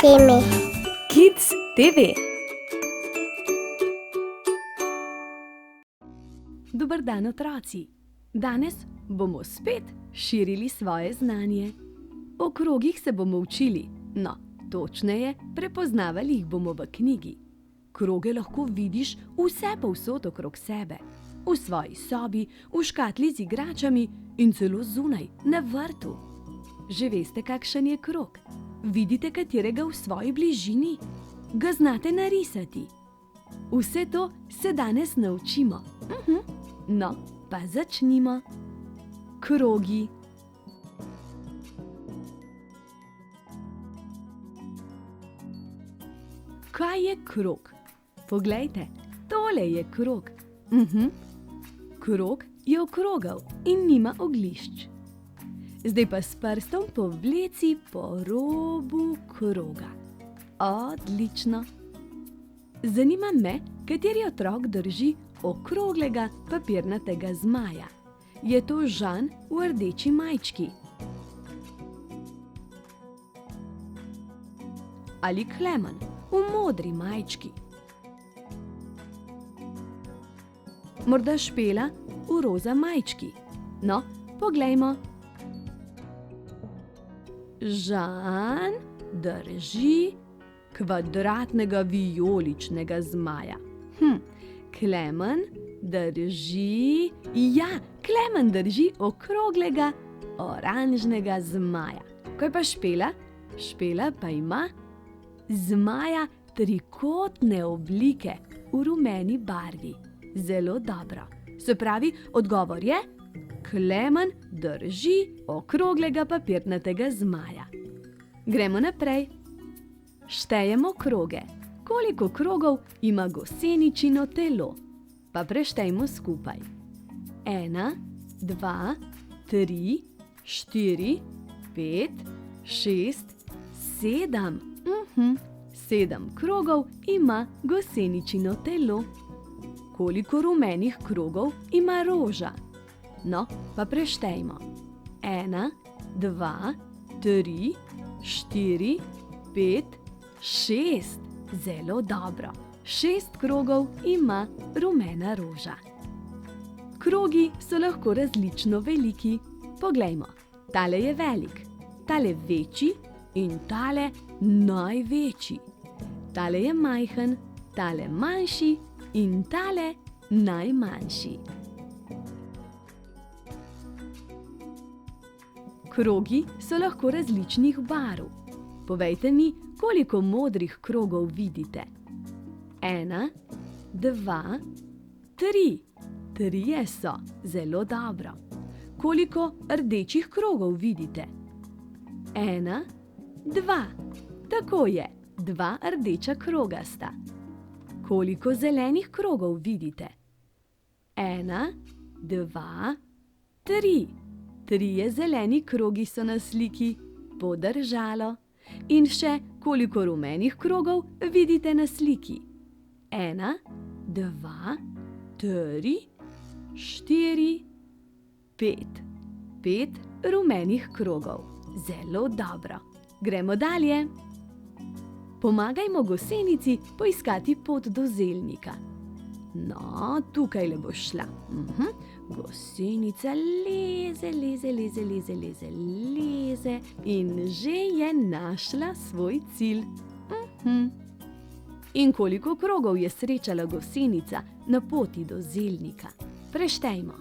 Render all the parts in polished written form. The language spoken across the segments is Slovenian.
teme. Kids TV. Dober dan, otroci! Danes bomo spet širili svoje znanje. O krogih se bomo učili, no, točneje, prepoznavali jih bomo v knjigi. Kroge lahko vidiš vsepovsod okrog sebe. V svoji sobi, v škatli z igračami in celo zunaj, na vrtu. Že veste, kakšen je krog? Vidite katerega v svoji bližini? Ga znate narisati? Vse to se danes naučimo. No, pa začnimo. Krogi. Kaj je krog? Poglejte, tole je krog. Krog je okrogal in nima oglišč. Zdaj pa s prstom povleci po robu kroga. Odlično! Zanima me, kateri otrok drži okroglega papirnatega zmaja. Je to Žan v rdeči majčki? Ali Klemen v modri majčki? Morda Špela v roza majčki? No, poglejmo. Žan drži kvadratnega vijoličnega zmaja. Klemen drži... Ja, Klemen drži okroglega oranžnega zmaja. Kaj pa Špela? Špela pa ima zmaja trikotne oblike v rumeni barvi. Zelo dobro. Se pravi, odgovor je: Klemen drži okroglega papirnatega zmaja. Gremo naprej. Štejemo kroge. Koliko krogov ima goseničino telo? Pa preštejmo skupaj. 1, 2, 3, 4, 5, 6, 7. 7 krogov ima goseničino telo. Koliko rumenih krogov ima roža? No, pa preštejmo. 1, 2, 3, 4, 5, 6. Zelo dobro. 6 krogov ima rumena roža. Krogi so lahko različno veliki. Poglejmo. Tale je velik, tale večji in tale največji. Tale je majhen, tale manjši in tale najmanjši. Krogi so lahko različnih barv. Povejte mi, koliko modrih krogov vidite? 1, 2, 3. 3 so. Zelo dobro. Koliko rdečih krogov vidite? 1, 2. Tako je. 2 rdeča kroga sta. Koliko zelenih krogov vidite? 1, 2, 3. 3 zeleni krogi so na sliki. Podržalo. In še koliko rumenih krogov vidite na sliki? 1, 2, 3, 4, 5. 5 rumenih krogov. Zelo dobro. Gremo dalje. Pomagajmo gosenici poiskati pot do zelnika. No, tukaj le bo šla. Gosenica leze in že je našla svoj cilj. In koliko krogov je srečala gosenica na poti do zelnika? Preštejmo.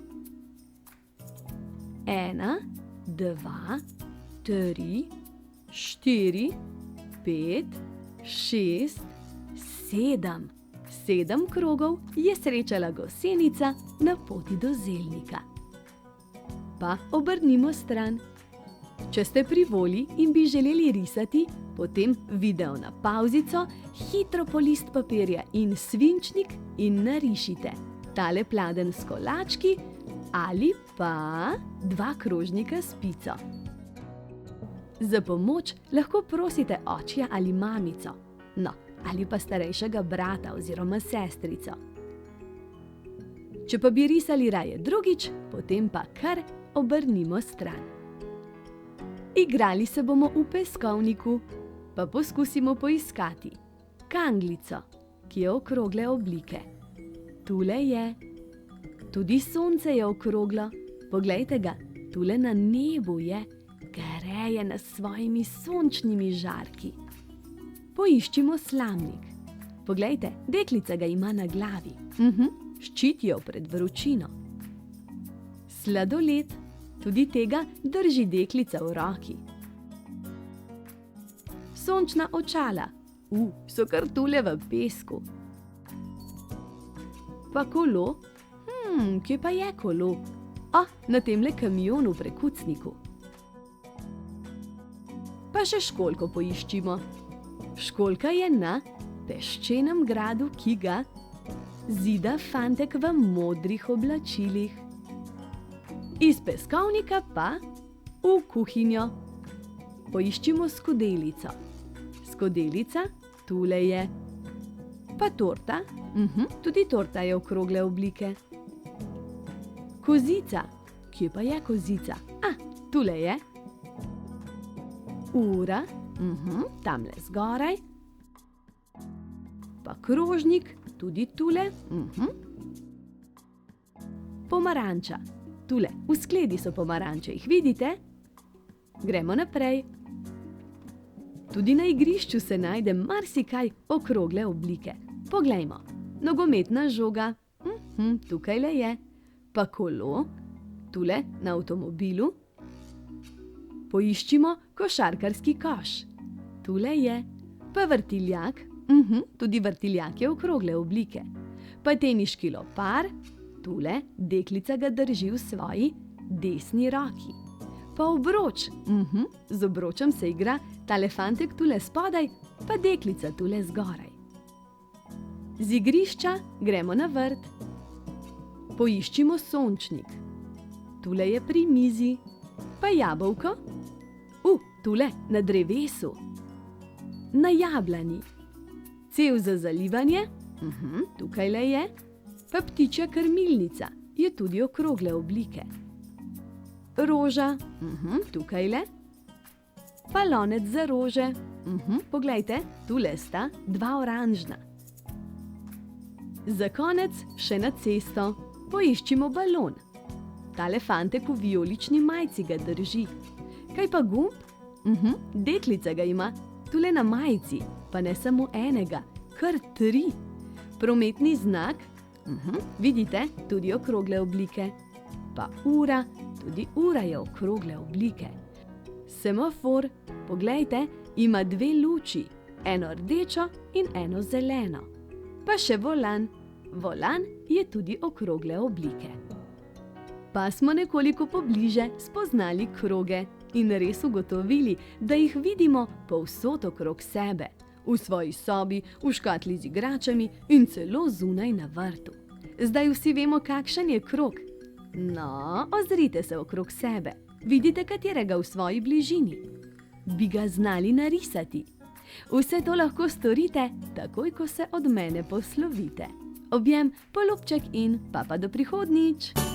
1, 2, 3, 4, 5, 6, 7. 7 krogov je srečala gosenica na poti do zelnika. Pa obrnimo stran. Če ste pri volji in bi želeli risati, potem video na pavzico, hitro po list papirja in svinčnik in narišite tale pladenj s kolački ali pa 2 krožnika s pico. Za pomoč lahko prosite očija ali mamico, no, ali pa starejšega brata oziroma sestrico. Če pa bi risali raje drugič, potem pa kar obrnimo stran. Igrali se bomo v peskovniku. Pa poskusimo poiskati kanglico, ki je okrogle oblike. Tule je. Tudi sonce je okroglo. Poglejte ga, tule na nebu je, greje nas s svojimi sončnimi žarki. Poiščimo slamnik. Poglejte, deklica ga ima na glavi. Ščiti jo pred vročino. Sladoled, tudi tega drži deklica v roki. Sončna očala, so kar tule v pesku. Pa kolo? Kje pa je kolo? Na temle kamionu v prekucniku. Pa še školjko poiščimo. Školjka je na peščenem gradu, ki ga zida fantek v modrih oblačilih. Iz peskovnika pa v kuhinjo. Poiščimo skodelico. Skodelica, tule je. Pa torta, tudi torta je okrogle oblike. Kozica, kje pa je kozica? Tule je. Ura, tamle zgoraj. Pa krožnik, tudi tule. Pomaranča, tule, v skledi so pomaranče, jih vidite? Gremo naprej. Tudi na igrišču se najde marsikaj okrogle oblike. Poglejmo, nogometna žoga, tukajle je. Pa kolo, tule na avtomobilu. Poiščimo košarkarski koš. Tule je. Pa vrtiljak, tudi vrtiljak je okrogle oblike. Pa teniški lopar, tule deklica ga drži v svoji desni roki. Pa obroč, z obročem se igra tale fantek tule spodaj, pa deklica tule zgoraj. Z igrišča gremo na vrt. Poiščimo sončnik. Tule je pri mizi. Pa jabolko? Tule na drevesu. Na jablani. Cev za zalivanje? Tukajle je. Pa ptičja krmilnica je tudi okrogle oblike. Roža, tukajle. Pa lonec za rože. Poglejte, tule sta dva oranžna. Za konec še na cesto. Poiščimo balon. Tale fantek v vijolični majici ga drži. Kaj pa gumb? Deklica ga ima tule na majici, pa ne samo enega, kar 3. Prometni znak, vidite, tudi okrogle oblike. Pa ura, tudi ura je okrogle oblike. Semafor, poglejte, ima 2 luči, eno rdečo in eno zeleno. Pa še volan. Volan je tudi okrogle oblike. Pa smo nekoliko pobliže spoznali kroge in res ugotovili, da jih vidimo povsod okrog sebe, v svoji sobi, v škatli z igračami in celo zunaj na vrtu. Zdaj vsi vemo, kakšen je krog. No, ozrite se okrog sebe. Vidite katerega v svoji bližini? Bi ga znali narisati? Vse to lahko storite, takoj ko se od mene poslovite. Objem, polubček in pa do prihodnjič!